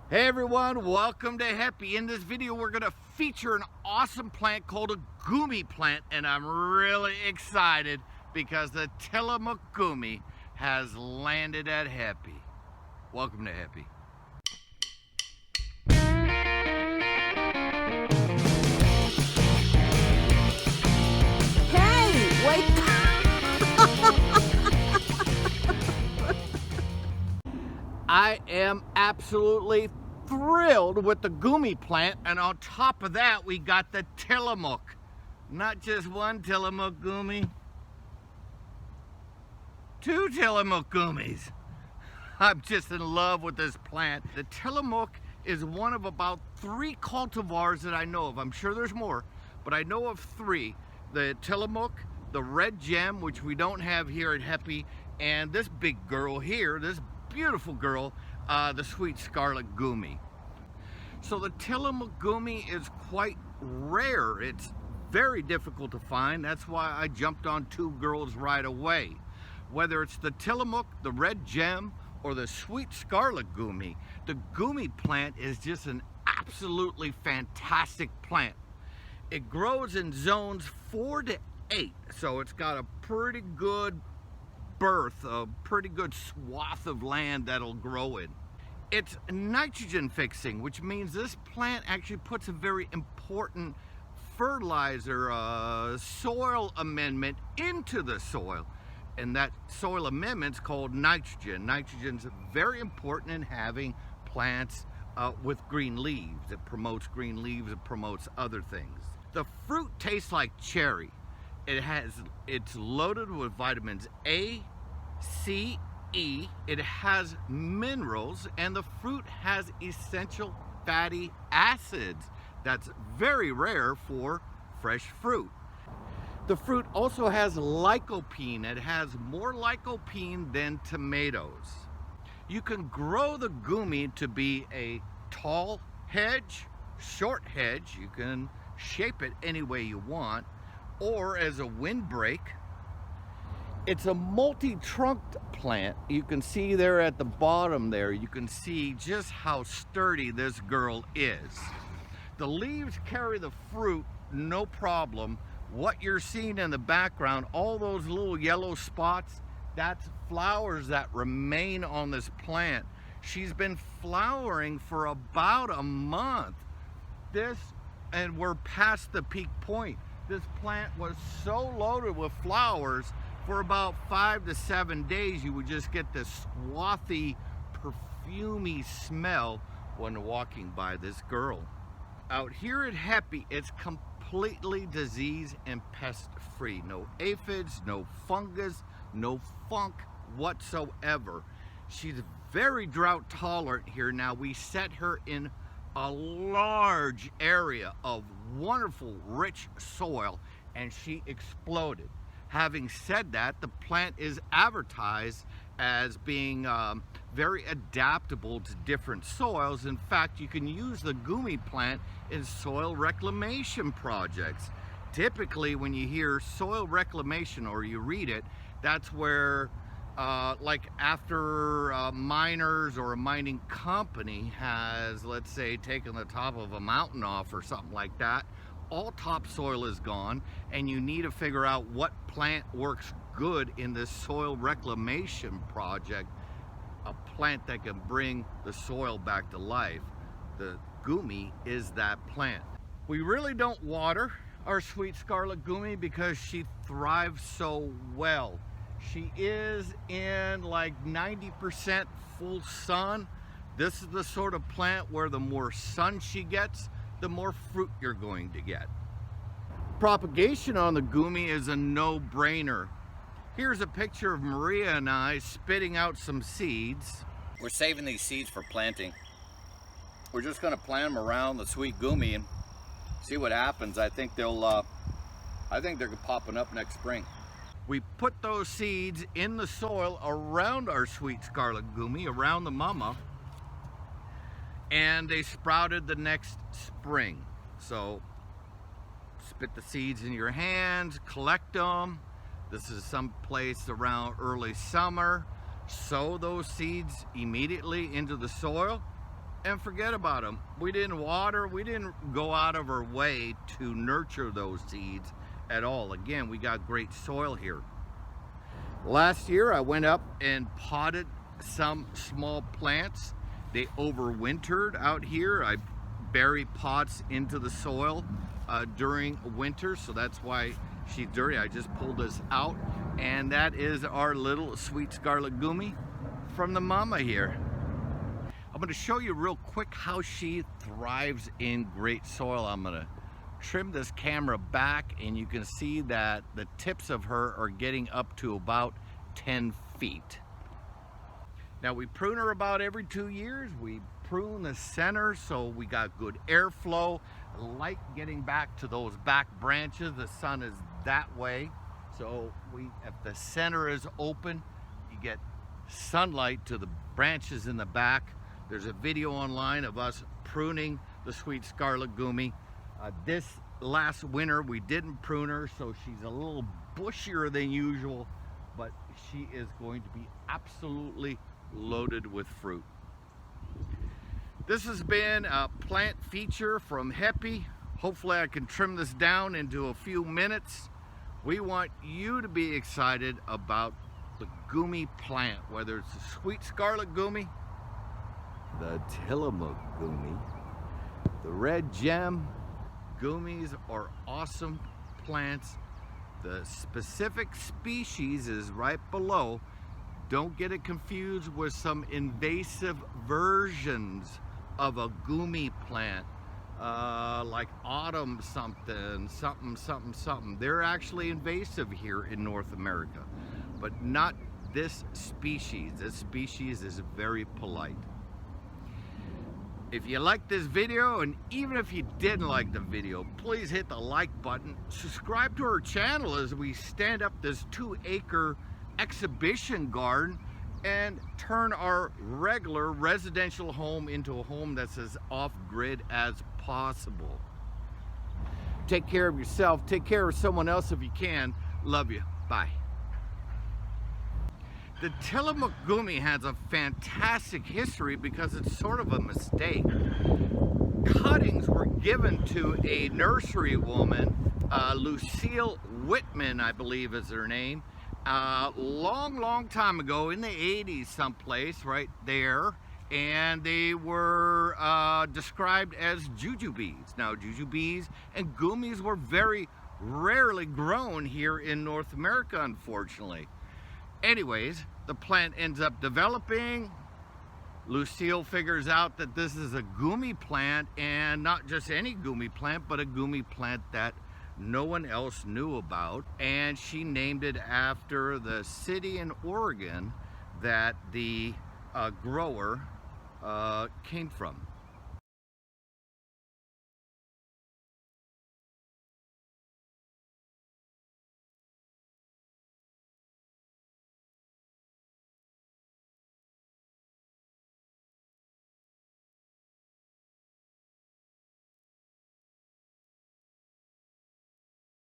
Hey everyone, welcome to Happy. In this video we're going to feature an awesome plant called a Goumi plant, and I'm really excited because the Tillamook Goumi has landed at Happy. Welcome to Happy. Hey, wake up! I am absolutely thrilled with the Goumi plant, and on top of that we got the Tillamook. Not just one Tillamook Goumi, two Tillamook Goumis. I'm just in love with this plant. The Tillamook is one of about 3 cultivars that I know of. I'm sure there's more, but I know of 3. The Tillamook, the red gem, which we don't have here at Happy, and this big girl here, this beautiful girl, the sweet Scarlet Goumi. So the Tillamook Goumi is quite rare. It's very difficult to find. That's why I jumped on 2 girls right away. Whether it's the Tillamook, the red gem, or the sweet Scarlet Goumi, the Goumi plant is just an absolutely fantastic plant. It grows in zones 4 to 8, so it's got a pretty good berth, a pretty good swath of land that'll grow in. It's nitrogen fixing, which means this plant actually puts a very important fertilizer, soil amendment into the soil, and that soil amendment's called nitrogen. Nitrogen's very important in having plants with green leaves. It promotes green leaves, it promotes other things. The fruit tastes like cherry. It's loaded with vitamins A, C, E. It has minerals, and the fruit has essential fatty acids. That's very rare for fresh fruit. The fruit also has lycopene. It has more lycopene than tomatoes. You can grow the Goumi to be a tall hedge, short hedge. You can shape it any way you want, or as a windbreak. It's a multi-trunked plant. You can see there at the bottom there, you can see just how sturdy this girl is. The leaves carry the fruit, no problem. What you're seeing in the background, all those little yellow spots, that's flowers that remain on this plant. She's been flowering for about a month. And we're past the peak point. This plant was so loaded with flowers, for about 5 to 7 days you would just get this swathy, perfumey smell when walking by this girl. Out here at Happy, it's completely disease and pest free. No aphids, no fungus, no funk whatsoever. She's very drought tolerant here. Now we set her in a large area of wonderful rich soil, and she exploded. Having said that, the plant is advertised as being very adaptable to different soils. In fact, you can use the Goumi plant in soil reclamation projects. Typically, when you hear soil reclamation or you read it, that's where like after miners or a mining company has, let's say, taken the top of a mountain off or something like that, all topsoil is gone, and you need to figure out what plant works good in this soil reclamation project, a plant that can bring the soil back to life. The Goumi is that plant. We really don't water our sweet Scarlet Goumi because she thrives so well. She is in like 90% full sun. This is the sort of plant where the more sun she gets, the more fruit you're going to get. Propagation on the Goumi is a no-brainer. Here's a picture of Maria and I spitting out some seeds. We're saving these seeds for planting. We're just going to plant them around the sweet Goumi and see what happens. I think they're popping up next spring. We put those seeds in the soil around our sweet Scarlet Goumi, around the mama, and they sprouted the next spring. So spit the seeds in your hands, collect them. This is someplace around early summer. Sow those seeds immediately into the soil. and forget about them. We didn't water, we didn't go out of our way to nurture those seeds at all. Again, we got great soil here. Last year I went up and potted some small plants. They overwintered out here. I bury pots into the soil during winter, so that's why she's dirty. I just pulled this out, and that is our little sweet Scarlet Goumi from the mama here. I'm going to show you real quick how she thrives in great soil. I'm going to trim this camera back, and you can see that the tips of her are getting up to about 10 feet. Now we prune her about every 2 years. We prune the center so we got good airflow. I like getting back to those back branches. The sun is that way, so if the center is open, you get sunlight to the branches in the back. There's a video online of us pruning the sweet Scarlet Goumi. This last winter we didn't prune her, so she's a little bushier than usual, but she is going to be absolutely loaded with fruit. This has been a plant feature from Heppy. Hopefully I can trim this down into a few minutes. We want you to be excited about the Goumi plant, whether it's the sweet Scarlet Goumi, the Tillamook Goumi, the red gem. Goumis are awesome plants. The specific species is right below. Don't get it confused with some invasive versions of a Goumi plant, like autumn something. They're actually invasive here in North America, but not this species. This species is very polite. If you like this video, and even if you didn't like the video, please hit the like button. Subscribe to our channel as we stand up this 2-acre exhibition garden and turn our regular residential home into a home that's as off-grid as possible. Take care of yourself. Take care of someone else if you can. Love you. Bye. The Tillamook Goumi has a fantastic history because it's sort of a mistake. Cuttings were given to a nursery woman, Lucille Whitman, I believe is her name, long time ago in the 80s someplace right there, and they were described as jujubes. Now jujubes and Goumis were very rarely grown here in North America, unfortunately. Anyways, the plant ends up developing. Lucille figures out that this is a Goumi plant, and not just any Goumi plant, but a Goumi plant that no one else knew about, and she named it after the city in Oregon that the grower came from.